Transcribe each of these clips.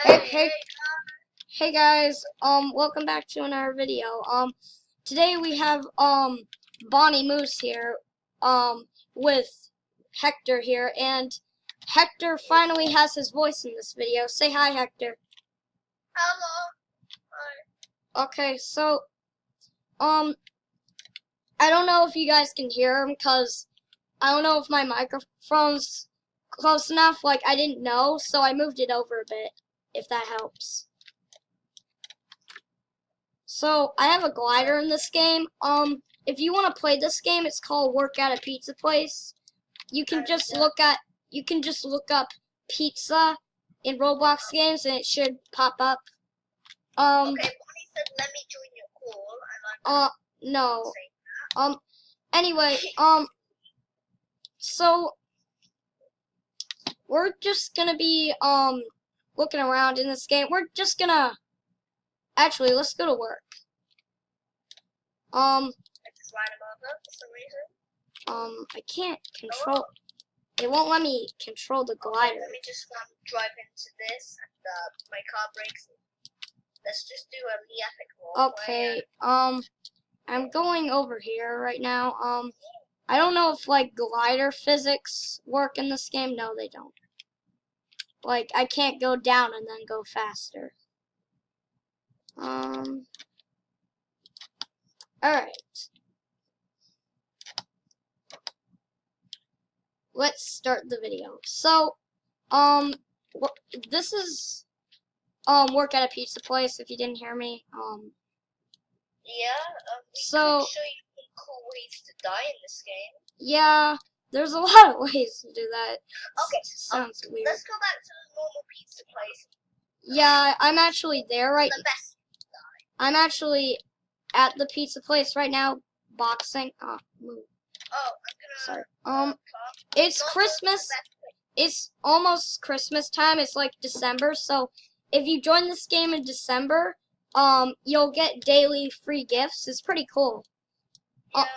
Hey, Hey, hey, hey, hey guys, welcome back to another video. Today we have, Bonnie Moose here, with Hector here, and Hector finally has his voice in this video. Say hi, Hector. hello. Okay, so, um, I don't know if you guys can hear him, cause I don't know if my microphone's close enough, like, I didn't know, so I moved it over a bit, if that helps. So I have a glider in this game. If you want to play this game, it's called Work at a Pizza Place. You can just look up pizza in Roblox games, and it should pop up. Okay, Bonnie said let me join your call, and I'm No. saying Anyway, so we're just gonna be looking around in this game. We're just gonna actually let's go to work. I just ran him over for some reason. I can't control. It won't let me control the glider. Okay, let me just drive into this, and my car breaks. Let's just do a epic roll. Okay, I'm going over here right now. I don't know if, like, glider physics work in this game. No, they don't. Like, I can't go down and then go faster. Alright. Let's start the video. So, this is, work at a pizza place, if you didn't hear me. Yeah, So, can show you some cool ways to die in this game. yeah, there's a lot of ways to do that. Okay, Sounds weird. let's go back to the normal pizza place. Yeah, I'm actually there right The best. I'm actually at the pizza place right now, boxing. Move. Oh, I'm gonna. Sorry. It's Christmas. It's almost Christmas time. It's like December. So if you join this game in December, you'll get daily free gifts. It's pretty cool. Yeah, it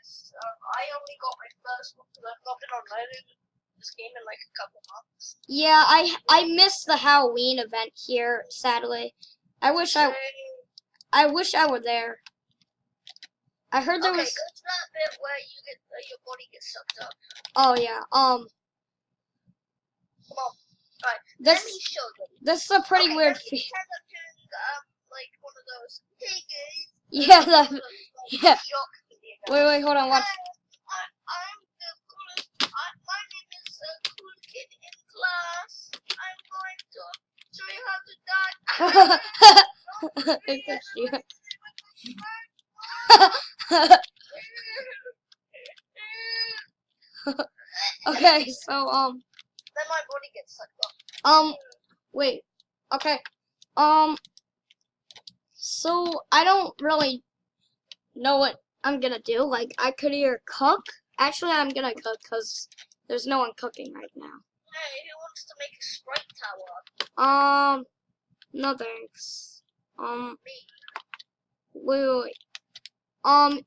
is. I only got my first one because I've not been online this game in like a couple months. Yeah, I missed the Halloween event here. Sadly, I wish I were there. I heard there was. Okay, go to that bit where you get your body gets sucked up. Oh yeah. Come on. Right. Let me show you. This is a pretty weird feat. Pretend I'm doing like one of those. Hey guys. Yeah, yeah. Shock video. Wait, hold on. Watch. I'm the coolest. My name is the cool kid in class. I'm going to show you how to die. It's you. Okay, so Then my body gets sucked up. wait. Okay. So I don't really know what I'm gonna do. Like, I could either cook. Actually, I'm gonna cook because there's no one cooking right now. Hey, who wants to make a Sprite tower? No thanks. Me. Wait.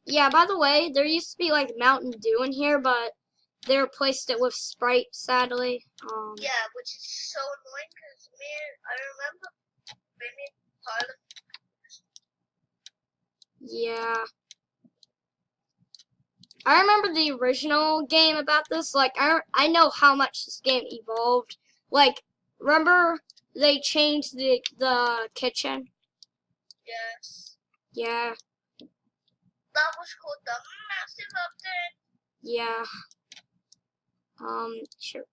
Yeah, by the way, there used to be like Mountain Dew in here, but they replaced it with Sprite, sadly. Yeah, which is so annoying because I remember me Tyler. Yeah. I remember the original game about this. Like, I know how much this game evolved. Like, remember they changed the kitchen? Yes. Yeah. That was called the massive update. Yeah. Sure.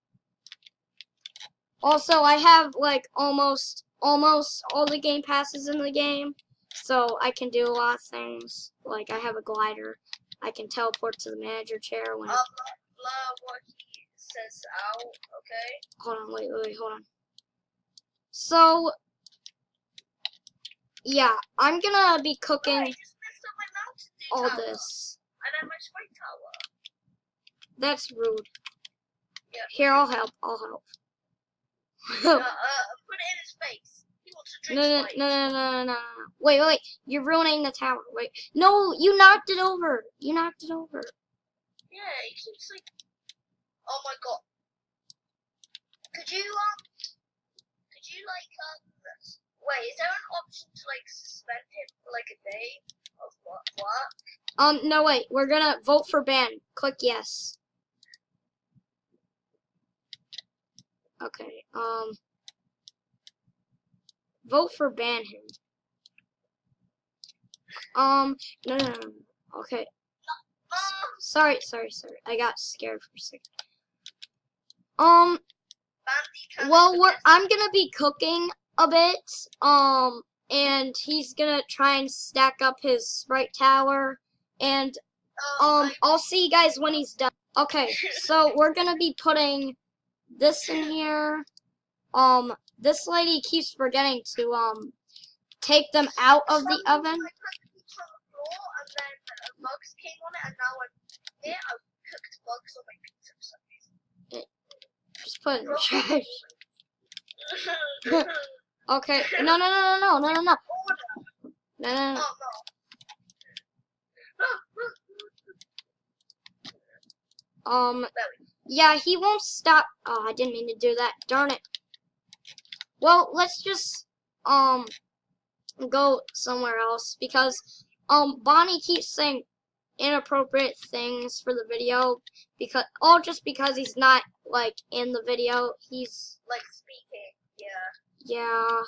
Also, I have like almost all the game passes in the game, so I can do a lot of things. Like, I have a glider. I can teleport to the manager chair when. Blah what he says out. Okay. Hold on, wait, hold on. So, yeah, I'm gonna be cooking I just messed up my Mountain Dew all tower. this. And then my Sprite tower. That's rude. Yeah. Here, I'll help. Put it in his face. He wants to drink No. Wait. You're ruining the tower. Wait. No, you knocked it over. Yeah, he keeps like. Oh my god. Could you like wait, is there an option to like suspend him for like a day of what? No, wait. We're gonna vote for ban. Click yes. Okay. Vote for ban him. No. Okay. Sorry. I got scared for a second. Well, I'm gonna be cooking a bit. And he's gonna try and stack up his Sprite Tower. And I'll see you guys when he's done. Okay, so we're gonna be putting this in here. This lady keeps forgetting to take them out of the oven. Bugs came on it, and now I cooked bugs on my pizza for some reason. Just put it in the trash. Okay. No. No. Yeah, he won't stop. Oh, I didn't mean to do that. Darn it. Well, let's just go somewhere else because Bonnie keeps saying inappropriate things for the video just because he's not like in the video. He's like speaking. Yeah.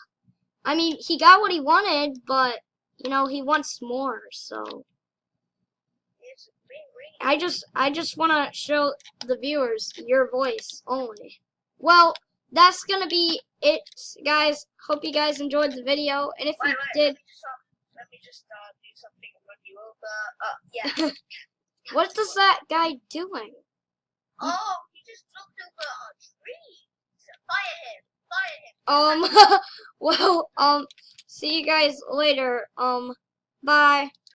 I mean, he got what he wanted, but you know, he wants more, so I just want to show the viewers your voice only. Well, that's going to be it, guys. Hope you guys enjoyed the video, and if you did... Let me just do something and run you over. Yeah. What is that guy doing? Oh, he just looked over a tree. So fire him. Well, see you guys later. Bye.